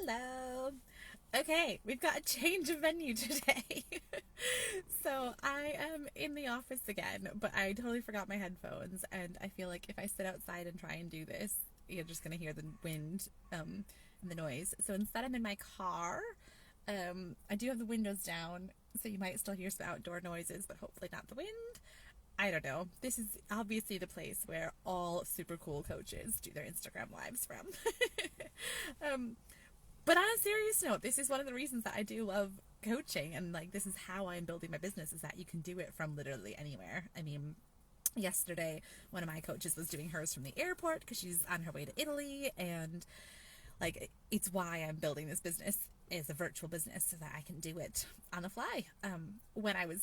Hello. Okay, we've got a change of venue today. So I am in the office again, but I totally forgot my headphones, and I feel like if I sit outside and try and do this, you're just gonna hear the wind, and the noise. So instead, I'm in my car. I do have the windows down, so you might still hear some outdoor noises, but hopefully not the wind. I don't know. This is obviously the place where all super cool coaches do their Instagram lives from. um, but on a serious note, this is one of the reasons that I do love coaching, and like this is how I'm building my business, is that you can do it from literally anywhere. I mean, yesterday one of my coaches was doing hers from the airport because she's on her way to Italy, and like it's why I'm building this business as a virtual business so that I can do it on the fly. When I was,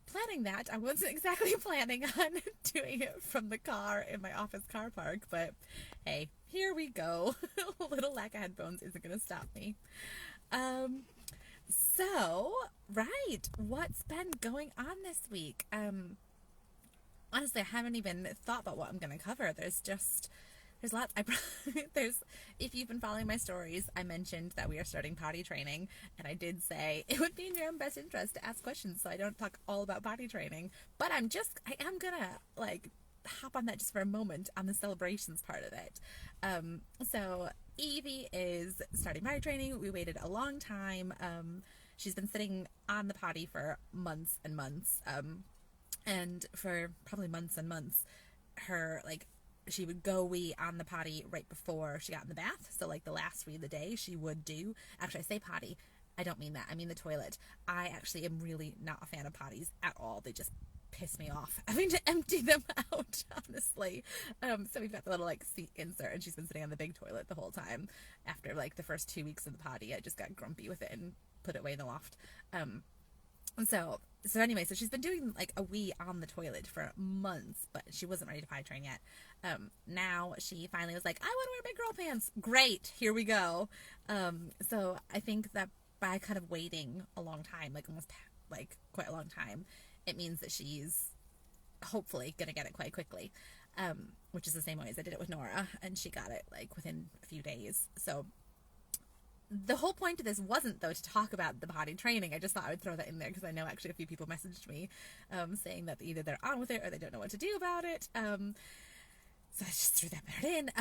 planning that, I wasn't exactly planning on doing it from the car in my office car park, but hey, here we go. A little lack of headphones isn't going to stop me. So, right, what's been going on this week? Honestly, I haven't even thought about what I'm going to cover. There's lots. There's, if you've been following my stories, I mentioned that we are starting potty training, and I did say it would be in your own best interest to ask questions so I don't talk all about potty training. But I am gonna hop on that just for a moment on the celebrations part of it. So Evie is starting potty training. We waited a long time. She's been sitting on the potty for months and months, and for probably months and months, she would go wee on the potty right before she got in the bath. So like the last wee of the day she would do. Actually, I say potty. I don't mean that. I mean the toilet. I actually am really not a fan of potties at all. They just piss me off having to empty them out, honestly. So we've got the little seat insert, and she's been sitting on the big toilet the whole time. After the first 2 weeks of the potty, I just got grumpy with it and put it away in the loft. So anyway, so she's been doing a wee on the toilet for months, but she wasn't ready to potty train yet. Now she finally was like, I want to wear big girl pants. Great, here we go. So I think that by kind of waiting a long time, almost quite a long time, it means that she's hopefully gonna get it quite quickly. Which is the same way as I did it with Nora, and she got it within a few days. So the whole point of this wasn't, though, to talk about the potty training. I just thought I would throw that in there because I know actually a few people messaged me saying that either they're on with it or they don't know what to do about it. So I just threw that part in.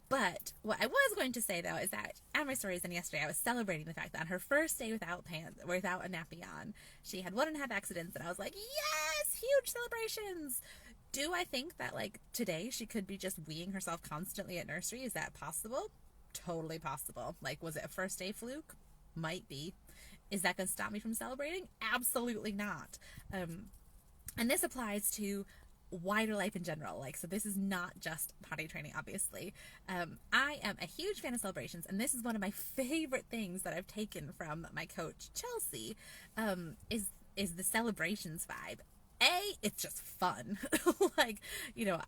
But what I was going to say, though, is that at my stories and yesterday, I was celebrating the fact that on her first day without pants, without a nappy on, she had 1.5 accidents, and I was like, yes, huge celebrations. Do I think that today she could be just weeing herself constantly at nursery? Is that possible? Totally possible. Was it a first day fluke? Might be. Is that going to stop me from celebrating? Absolutely not. And this applies to wider life in general. So this is not just potty training, obviously. I am a huge fan of celebrations, and this is one of my favorite things that I've taken from my coach, Chelsea, is the celebrations vibe. It's just fun.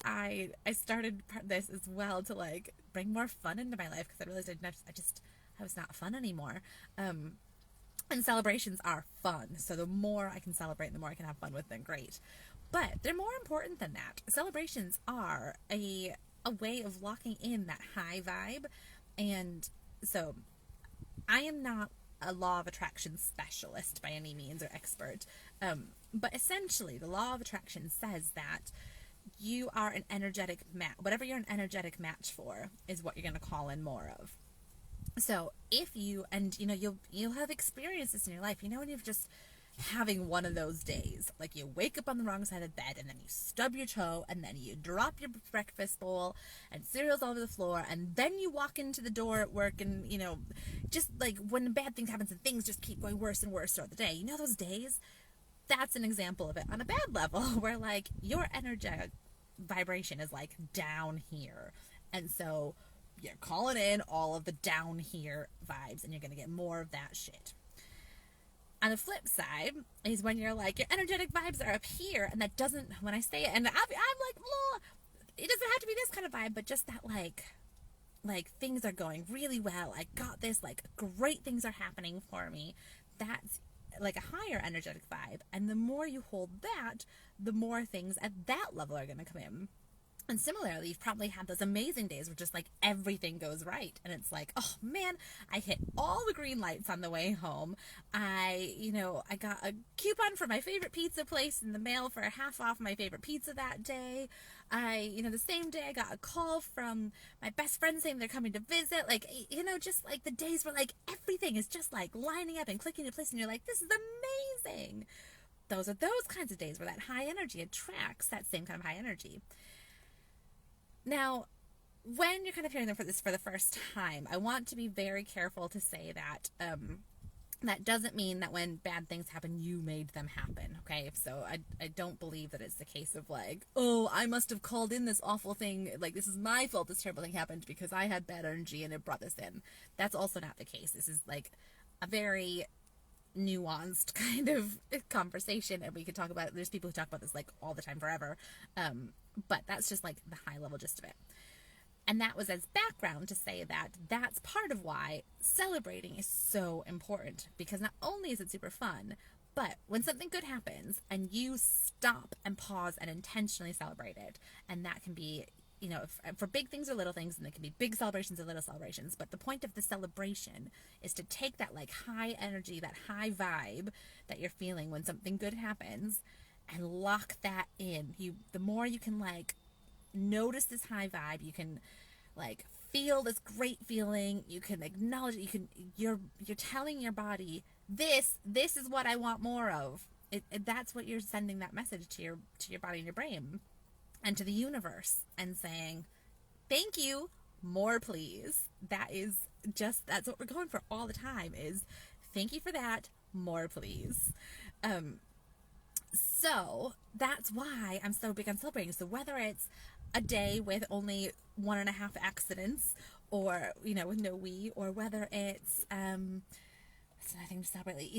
I started this as well to bring more fun into my life because I realized I was not fun anymore. And celebrations are fun. So the more I can celebrate, the more I can have fun with them, great. But they're more important than that. Celebrations are a way of locking in that high vibe. And so I am not a law of attraction specialist by any means or expert. But essentially, the law of attraction says that you are an energetic match. Whatever you're an energetic match for is what you're going to call in more of. So if you, and you'll have experienced this in your life, when you're just having one of those days, you wake up on the wrong side of the bed, and then you stub your toe, and then you drop your breakfast bowl, and cereal's all over the floor, and then you walk into the door at work, and just when bad things happen and things just keep going worse and worse throughout the day, those days. That's an example of it on a bad level, where your energetic vibration is down here, and so you're calling in all of the down here vibes, and you're going to get more of that shit. On the flip side is when you're your energetic vibes are up here, and that doesn't, when I say it, and I'm it doesn't have to be this kind of vibe, but just that things are going really well, I got this, great things are happening for me. That's a higher energetic vibe, and the more you hold that, the more things at that level are going to come in. And similarly, you've probably had those amazing days where just like everything goes right. And it's like, oh man, I hit all the green lights on the way home. I got a coupon for my favorite pizza place in the mail for half off my favorite pizza that day. The same day I got a call from my best friend saying they're coming to visit. Like, just like the days where like everything is just like lining up and clicking into place. And you're like, this is amazing. Those are those kinds of days where that high energy attracts that same kind of high energy. Now, when you're kind of hearing them for the first time, I want to be very careful to say that that doesn't mean that when bad things happen, you made them happen, okay? So I don't believe that it's the case of like, oh, I must have called in this awful thing, like this is my fault this terrible thing happened because I had bad energy and it brought this in. That's also not the case. This is like a very nuanced kind of conversation, and we could talk about it. There's people who talk about this like all the time forever, but that's just like the high level gist of it. And that was as background to say that that's part of why celebrating is so important, because not only is it super fun, but when something good happens and you stop and pause and intentionally celebrate it, and that can be for big things or little things, and they can be big celebrations or little celebrations. But the point of the celebration is to take that like high energy, that high vibe that you're feeling when something good happens, and lock that in. The more you can like notice this high vibe, you can like feel this great feeling, you can acknowledge it, you're telling your body, this is what I want more of. That's what you're sending that message to your body and your brain and to the universe, and saying, thank you, more please. That's what we're going for all the time, is thank you for that, more please. So that's why I'm so big on celebrating. So whether it's a day with only 1.5 accidents, or with no wee, or whether it's what's another thing to celebrate,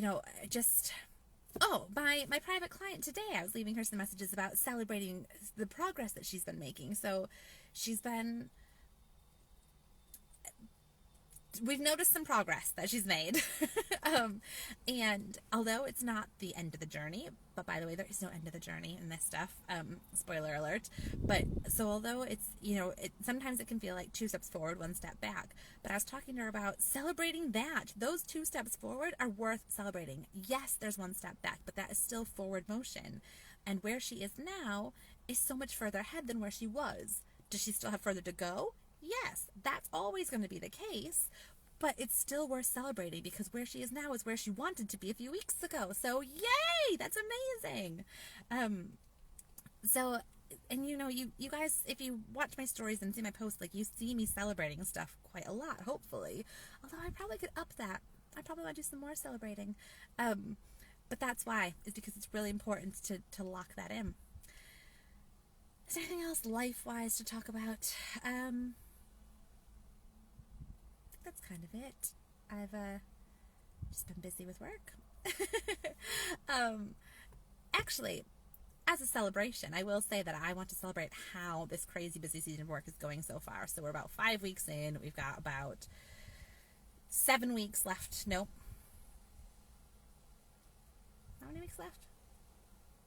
my private client today, I was leaving her some messages about celebrating the progress that she's been making. So we've noticed some progress that she's made. And although it's not the end of the journey, but by the way, there is no end of the journey in this stuff, spoiler alert, but so although it's, sometimes it can feel like 2 steps forward, 1 step back, but I was talking to her about celebrating that. Those 2 steps forward are worth celebrating. Yes, there's 1 step back, but that is still forward motion. And where she is now is so much further ahead than where she was. Does she still have further to go? Yes, that's always going to be the case, but it's still worth celebrating, because where she is now is where she wanted to be a few weeks ago. So yay, that's amazing. And you guys, if you watch my stories and see my posts, like, you see me celebrating stuff quite a lot, hopefully, although I probably could up that. I probably want to do some more celebrating, but that's why, is because it's really important to lock that in. Is there anything else life-wise to talk about? I think that's kind of it. I've just been busy with work. Actually, as a celebration, I will say that I want to celebrate how this crazy busy season of work is going so far. So we're about 5 weeks in. We've got about 7 weeks left. Nope. How many weeks left?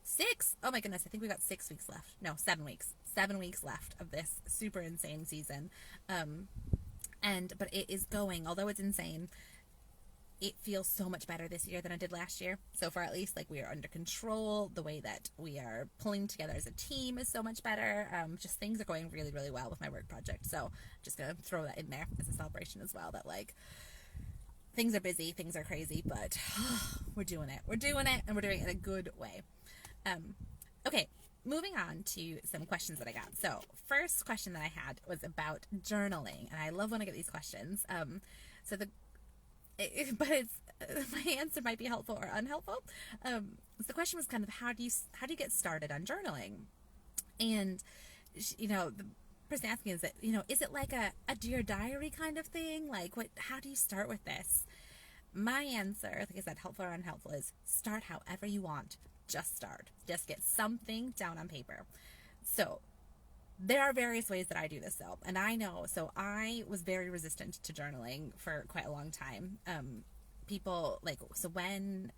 6. Oh my goodness, I think we got 6 weeks left. No, 7 weeks. 7 weeks left of this super insane season. But it is going, although it's insane, it feels so much better this year than it did last year. So far, at least, like, we are under control. The way that we are pulling together as a team is so much better. Just things are going really, really well with my work project. So I'm just going to throw that in there as a celebration as well, that, like, things are busy, things are crazy, but we're doing it. We're doing it, and we're doing it in a good way. Okay, moving on to some questions that I got. So first question that I had was about journaling, and I love when I get these questions. My answer might be helpful or unhelpful. So the question was kind of, how do you get started on journaling? And the person asking is it like a Dear Diary kind of thing? Like, how do you start with this? My answer, like I said, helpful or unhelpful, is start however you want. Just start. Just get something down on paper. So there are various ways that I do this, though. And I know, so I was very resistant to journaling for quite a long time. When,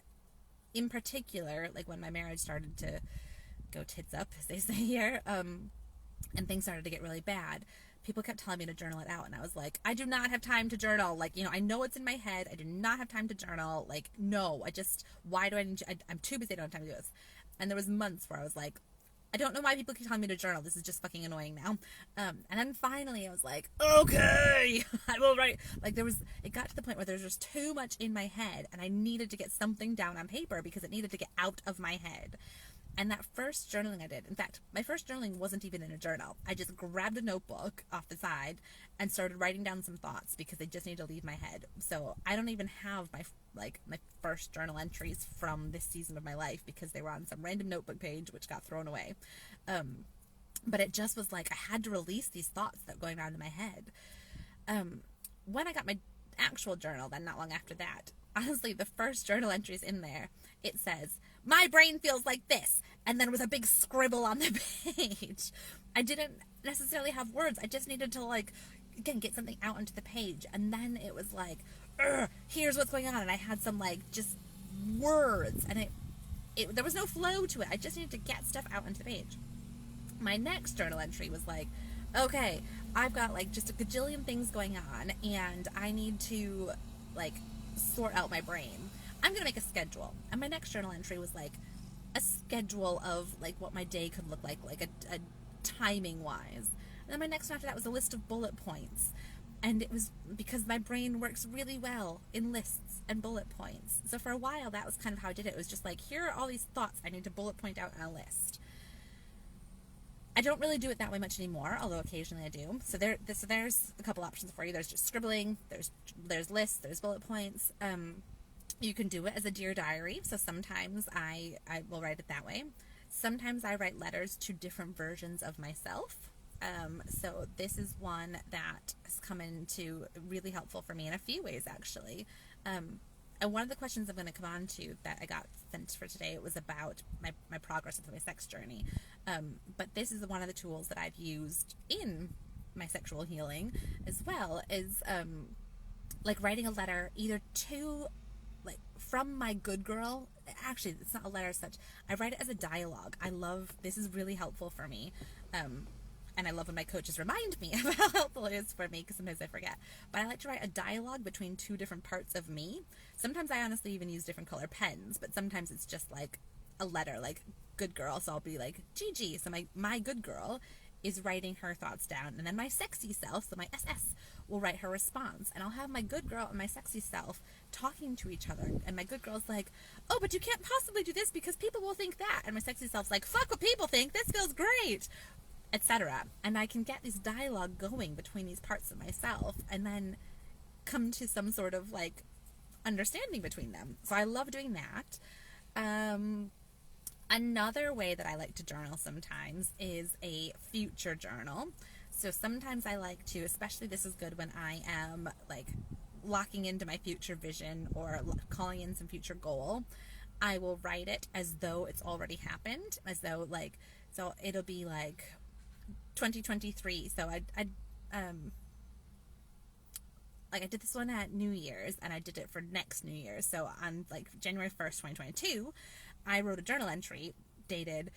in particular, like when my marriage started to go tits up, as they say here, and things started to get really bad, people kept telling me to journal it out. And I was like, I do not have time to journal. Like, I know it's in my head. I do not have time to journal. Like, no, why do I need to, I'm too busy. I don't have time to do this. And there was months where I was like, I don't know why people keep telling me to journal. This is just fucking annoying now. And then finally I was like, okay, I will write. Like it got to the point where there was just too much in my head and I needed to get something down on paper because it needed to get out of my head. And that first journaling I did, in fact, my first journaling wasn't even in a journal. I just grabbed a notebook off the side and started writing down some thoughts because they just need to leave my head. So I don't even have my first journal entries from this season of my life because they were on some random notebook page which got thrown away. But it just was like I had to release these thoughts that were going around in my head. When I got my actual journal, then not long after that, honestly, the first journal entries in there, it says, my brain feels like this, and then with a big scribble on the page. I didn't necessarily have words. I just needed to, like, again, get something out onto the page. And then it was like, here's what's going on. And I had some, like, just words. And there was no flow to it. I just needed to get stuff out onto the page. My next journal entry was like, okay, I've got, like, just a gajillion things going on, and I need to, like, sort out my brain. I'm going to make a schedule. And my next journal entry was like a schedule of like what my day could look like a timing wise. And then my next one after that was a list of bullet points. And it was because my brain works really well in lists and bullet points. So for a while, that was kind of how I did it. It was just like, here are all these thoughts I need to bullet point out on a list. I don't really do it that way much anymore, although occasionally I do. So there's a couple options for you. There's just scribbling, there's lists, there's bullet points. You can do it as a Dear Diary. So sometimes I will write it that way. Sometimes I write letters to different versions of myself. So this is one that has come into really helpful for me in a few ways, actually. And one of the questions I'm going to come on to that I got sent for today, it was about my progress with my sex journey. But this is one of the tools that I've used in my sexual healing as well, is like writing a letter either to, like, from my good girl. Actually, it's not a letter as such. I write it as a dialogue. This is really helpful for me. And I love when my coaches remind me of how helpful it is for me, because sometimes I forget. But I like to write a dialogue between two different parts of me. Sometimes I honestly even use different color pens, but sometimes it's just like a letter, like good girl. So I'll be like, Gigi. So my good girl is writing her thoughts down, and then my sexy self, so my SS, will write her response. And I'll have my good girl and my sexy self talking to each other, and my good girl's like, oh, but you can't possibly do this because people will think that, and my sexy self's like, fuck what people think, this feels great, etc. And I can get this dialogue going between these parts of myself and then come to some sort of like understanding between them. So I love doing that. Another way that I like to journal sometimes is a future journal. So sometimes I like to, especially this is good when I am like locking into my future vision or calling in some future goal, I will write it as though it's already happened, as though like, so it'll be like 2023. So like I did this one at New Year's, and I did it for next New Year's. So on like January 1st, 2022, I wrote a journal entry dated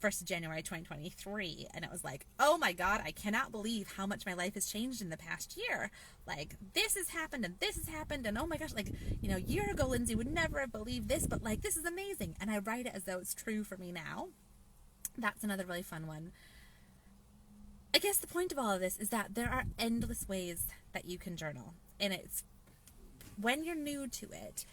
1st of January 2023, and it was like, oh my god, I cannot believe how much my life has changed in the past year. Like, this has happened, and this has happened, and oh my gosh, like, you know, a year ago Lindsay would never have believed this, but like, this is amazing. And I write it as though it's true for me now. That's another really fun one. I guess the point of all of this is that there are endless ways that you can journal, and it's when you're new to it,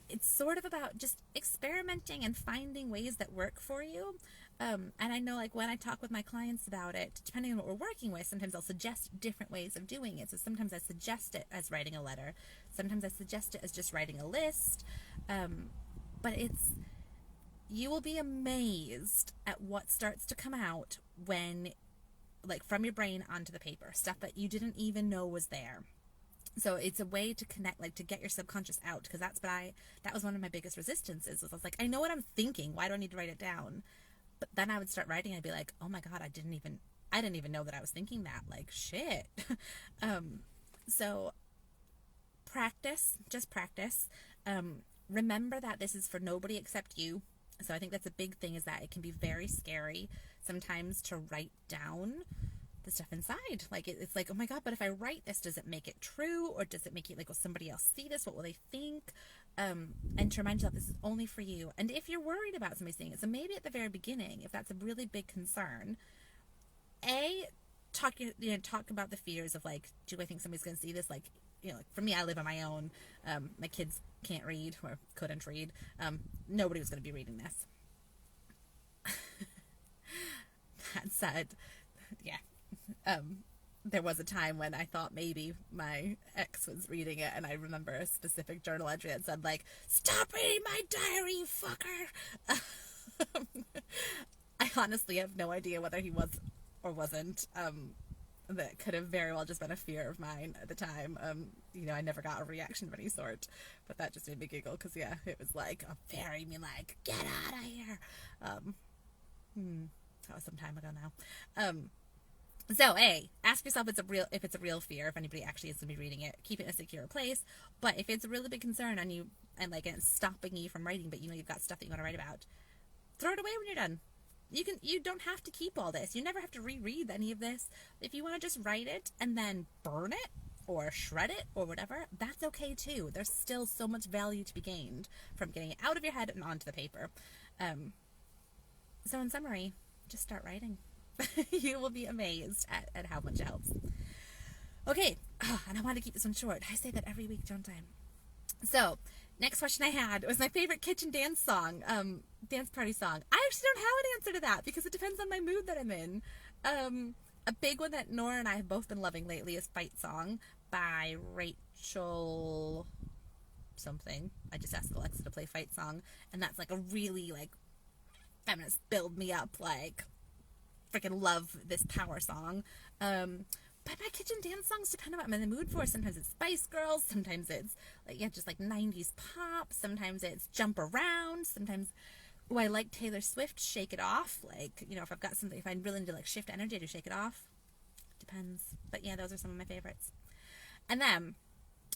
it's sort of about just experimenting and finding ways that work for you. And I know, like, when I talk with my clients about it, depending on what we're working with, sometimes I'll suggest different ways of doing it. So sometimes I suggest it as writing a letter. Sometimes I suggest it as just writing a list. But you will be amazed at what starts to come out when, like, from your brain onto the paper, stuff that you didn't even know was there. So it's a way to connect, like, to get your subconscious out, because that was one of my biggest resistances, was I was like, I know what I'm thinking, why do I need to write it down? But then I would start writing, I'd be like, oh my god, I didn't even know that I was thinking that, like, shit. So practice, just practice. Remember that this is for nobody except you. So I think that's a big thing, is that it can be very scary sometimes to write down the stuff inside. Like it's like, oh my god, but if I write this, does it make it true, or does it make it like, will somebody else see this, what will they think? And to remind yourself, this is only for you. And if you're worried about somebody seeing it, so maybe at the very beginning, if that's a really big concern, talk about the fears of like, do I think somebody's going to see this? Like, like for me, I live on my own. My kids can't read or couldn't read. Nobody was going to be reading this. That said, yeah. There was a time when I thought maybe my ex was reading it, and I remember a specific journal entry that said, like, stop reading my diary, you fucker! I honestly have no idea whether he was or wasn't. That could have very well just been a fear of mine at the time. I never got a reaction of any sort, but that just made me giggle, because, yeah, it was like a very mean, like, get out of here! That was some time ago now. So, ask yourself if it's a real fear, if anybody actually is going to be reading it. Keep it in a secure place. But if it's a really big concern and it's stopping you from writing, but you've got stuff that you want to write about, throw it away when you're done. You don't have to keep all this. You never have to reread any of this. If you want to just write it and then burn it or shred it or whatever, that's okay too. There's still so much value to be gained from getting it out of your head and onto the paper. So in summary, just start writing. You will be amazed at how much it helps. Okay, and I want to keep this one short. I say that every week, don't I? So, next question I had was my favorite kitchen dance song, dance party song. I actually don't have an answer to that, because it depends on my mood that I'm in. A big one that Nora and I have both been loving lately is Fight Song by Rachel something. I just asked Alexa to play Fight Song, and that's like a really like feminist, build me up, like freaking love this power song. But my kitchen dance songs depend on what I'm in the mood for. Sometimes it's Spice Girls, sometimes it's like, just like 90s pop, sometimes it's Jump Around, sometimes I like Taylor Swift, Shake It Off. Like, if I've got something, if I'm really into like shift energy, I do Shake It Off. Depends. But yeah, those are some of my favorites. And then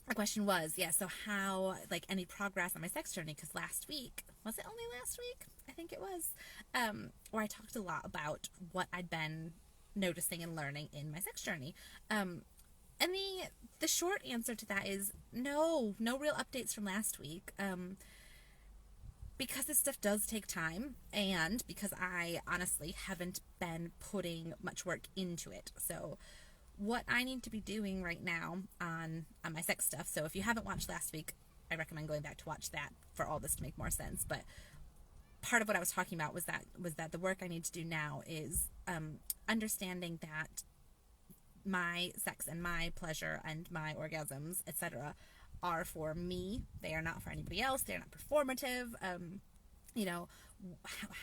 the question was, so how, like, any progress on my sex journey? Because last week, was it only last week? I think it was, where I talked a lot about what I'd been noticing and learning in my sex journey. And the short answer to that is no real updates from last week. Because this stuff does take time, and because I honestly haven't been putting much work into it. So what I need to be doing right now on my sex stuff, so if you haven't watched last week, I recommend going back to watch that for all this to make more sense. But part of what I was talking about was that the work I need to do now is understanding that my sex and my pleasure and my orgasms, etc., are for me. They are not for anybody else. They're not performative.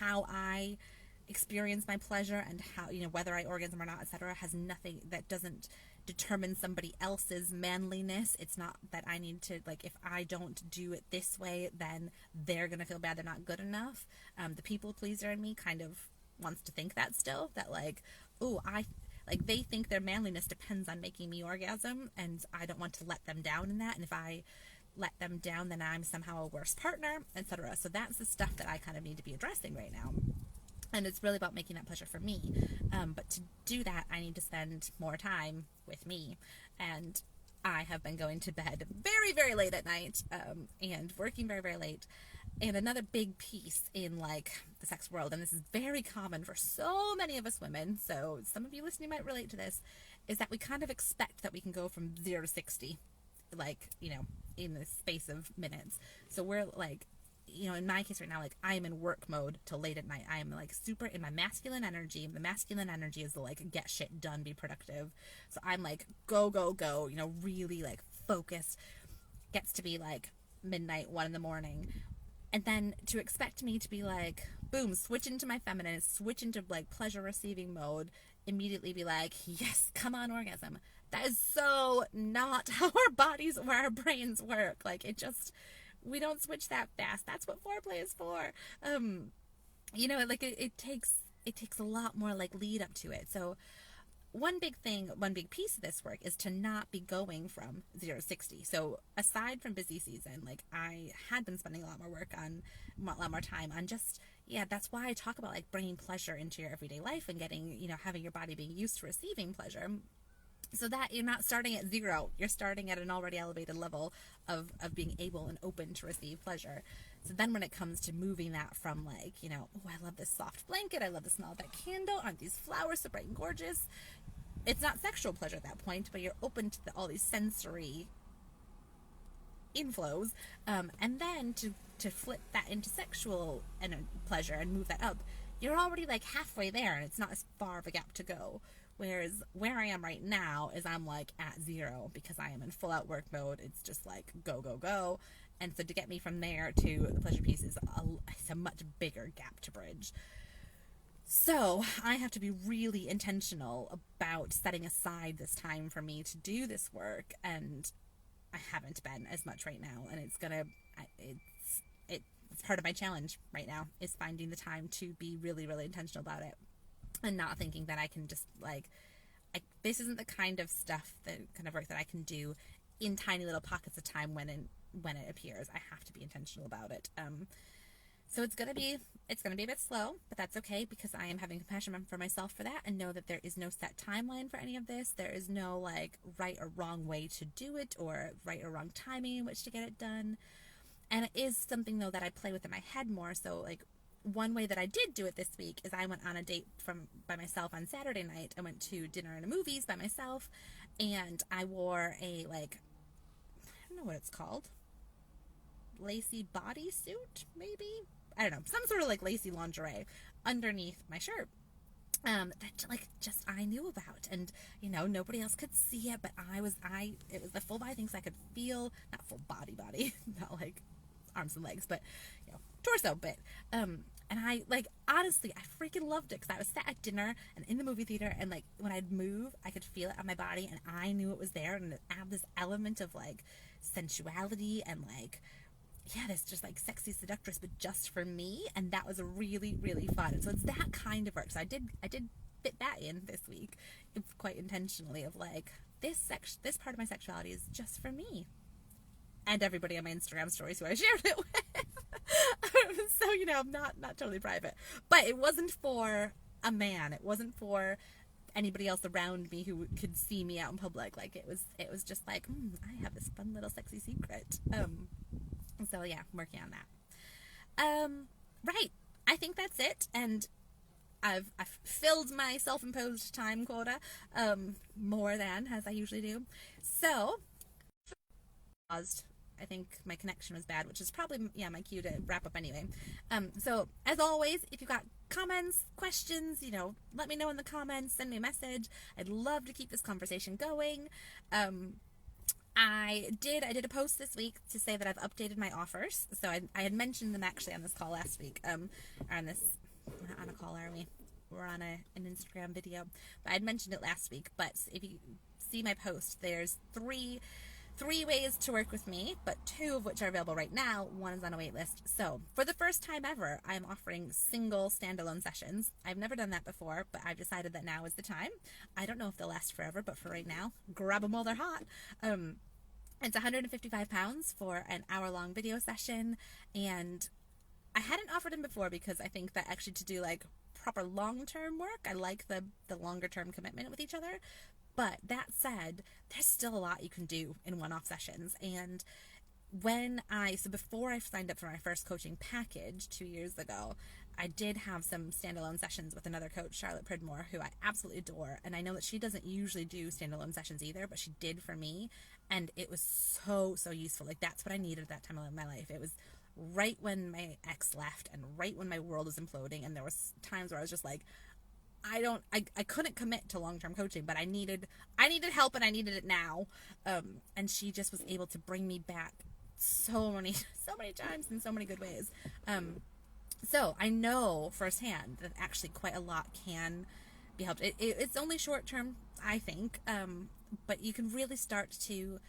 How I experience my pleasure and how, whether I orgasm or not, etc., has nothing, that doesn't determine somebody else's manliness. It's not that I need to, like, if I don't do it this way, then they're going to feel bad, they're not good enough. The people pleaser in me kind of wants to think that still, that like, they think their manliness depends on making me orgasm, and I don't want to let them down in that, and if I let them down, then I'm somehow a worse partner, etc. So that's the stuff that I kind of need to be addressing right now. And it's really about making that pleasure for me. But to do that, I need to spend more time with me. And I have been going to bed very, very late at night, and working very, very late. And another big piece in, like, the sex world, and this is very common for so many of us women, so some of you listening might relate to this, is that we kind of expect that we can go from 0 to 60, like, in the space of minutes. So we're, like, in my case right now, like, I am in work mode till late at night. I am, like, super in my masculine energy. The masculine energy is the, like, get shit done, be productive. So I'm, like, go, go, go, really, like, focused. Gets to be, like, midnight, 1 in the morning. And then to expect me to be like, boom, switch into my feminine, switch into like pleasure receiving mode, immediately be like, yes, come on, orgasm. That is so not how our bodies or our brains work. Like, we don't switch that fast. That's what foreplay is for. It takes a lot more like lead up to it. So one big piece of this work is to not be going from 0 to 60. So aside from busy season, like, I had been spending a lot more time on just, Yeah, that's why I talk about like bringing pleasure into your everyday life and getting, having your body being used to receiving pleasure, so that you're not starting at zero. You're starting at an already elevated level of being able and open to receive pleasure. So then when it comes to moving that from like, oh, I love this soft blanket, I love the smell of that candle, aren't these flowers so bright and gorgeous? It's not sexual pleasure at that point, but you're open to all these sensory inflows, and then to flip that into sexual and pleasure and move that up, you're already like halfway there, and it's not as far of a gap to go. Whereas where I am right now is I'm like at zero because I am in full out work mode. It's just like go, go, go. And so to get me from there to the pleasure piece is a much bigger gap to bridge. So I have to be really intentional about setting aside this time for me to do this work, and I haven't been as much right now, and it's part of my challenge right now is finding the time to be really, really intentional about it, and not thinking that I can just like, this isn't the kind of stuff, the kind of work that I can do in tiny little pockets of time when it appears. I have to be intentional about it. So it's gonna be a bit slow, but that's okay because I am having compassion for myself for that, and know that there is no set timeline for any of this. There is no like right or wrong way to do it, or right or wrong timing in which to get it done. And it is something though that I play with in my head more. So like one way that I did do it this week is I went on a date by myself on Saturday night. I went to dinner and movies by myself, and I wore a like, I don't know what it's called, lacy bodysuit maybe. I don't know, some sort of like lacy lingerie underneath my shirt. That like just I knew about, and nobody else could see it, but it was the full body thing, so I could feel, not full body, not like arms and legs, but torso bit. And I like, honestly, I freaking loved it because I was sat at dinner and in the movie theater, and like when I'd move, I could feel it on my body, and I knew it was there, and it had this element of like sensuality and like, yeah, this just like sexy seductress, but just for me, and that was really, really fun. So it's that kind of work. So I did fit that in this week, quite intentionally, of like this part of my sexuality is just for me and everybody on my Instagram stories who I shared it with. So I'm not totally private, but it wasn't for a man. It wasn't for anybody else around me who could see me out in public. Like it was just like, I have this fun little sexy secret. So yeah, I'm working on that. Right. I think that's it. And I've filled my self-imposed time quota, more than as I usually do. So, paused. I think my connection was bad, which is probably, my cue to wrap up anyway. So as always, if you've got comments, questions, let me know in the comments, send me a message. I'd love to keep this conversation going. I did a post this week to say that I've updated my offers. So I had mentioned them actually on this call last week. We're not on a call, are we? We're on an Instagram video. But I had mentioned it last week. But if you see my post, there's three ways to work with me, but 2 of which are available right now. 1 is on a wait list. So for the first time ever, I'm offering single standalone sessions. I've never done that before, but I've decided that now is the time. I don't know if they'll last forever, but for right now, grab them while they're hot. It's £155 for an hour-long video session, and I hadn't offered them before because I think that actually to do like proper long-term work, I like the longer-term commitment with each other. But that said, there's still a lot you can do in one-off sessions. And before I signed up for my first coaching package 2 years ago, I did have some standalone sessions with another coach, Charlotte Pridmore, who I absolutely adore. And I know that she doesn't usually do standalone sessions either, but she did for me. And it was so, so useful. Like, that's what I needed at that time of my life. It was right when my ex left and right when my world was imploding. And there was times where I was just like, I couldn't commit to long-term coaching, but I needed help, and I needed it now. And she just was able to bring me back so many times in so many good ways. So I know firsthand that actually quite a lot can be helped. It's only short-term, I think, but you can really start to,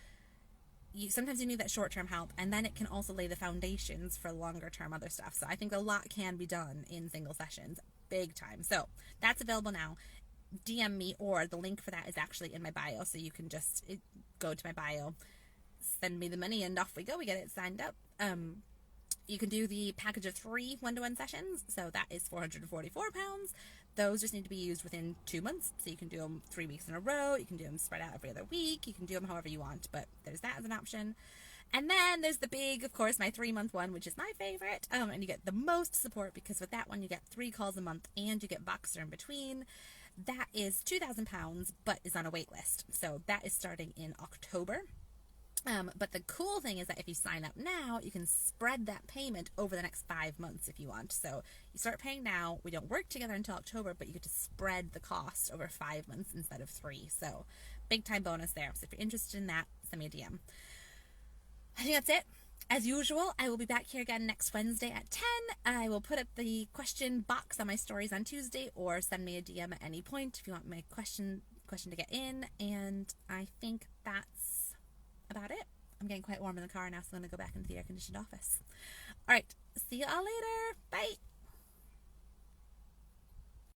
sometimes you need that short-term help, and then it can also lay the foundations for longer-term other stuff. So I think a lot can be done in single sessions, big time. So that's available now. DM me, or the link for that is actually in my bio, so you can just go to my bio, send me the money, and off we go. We get it signed up. You can do the package of 3 one-to-one sessions, so that is £444. Those just need to be used within 2 months, so you can do them 3 weeks in a row, you can do them spread out every other week, you can do them however you want, but there's that as an option. And then there's the big, of course, my 3-month one, which is my favorite, and you get the most support because with that one you get 3 calls a month and you get Voxer in between. That is £2,000, but is on a wait list, so that is starting in October. But the cool thing is that if you sign up now, you can spread that payment over the next 5 months if you want. So you start paying now. We don't work together until October, but you get to spread the cost over 5 months instead of 3. So big time bonus there. So if you're interested in that, send me a DM. I think that's it. As usual, I will be back here again next Wednesday at 10. I will put up the question box on my stories on Tuesday, or send me a DM at any point if you want my question to get in. And I think that's about it. I'm getting quite warm in the car now, so I'm going to go back into the air-conditioned office. All right, see you all later. Bye.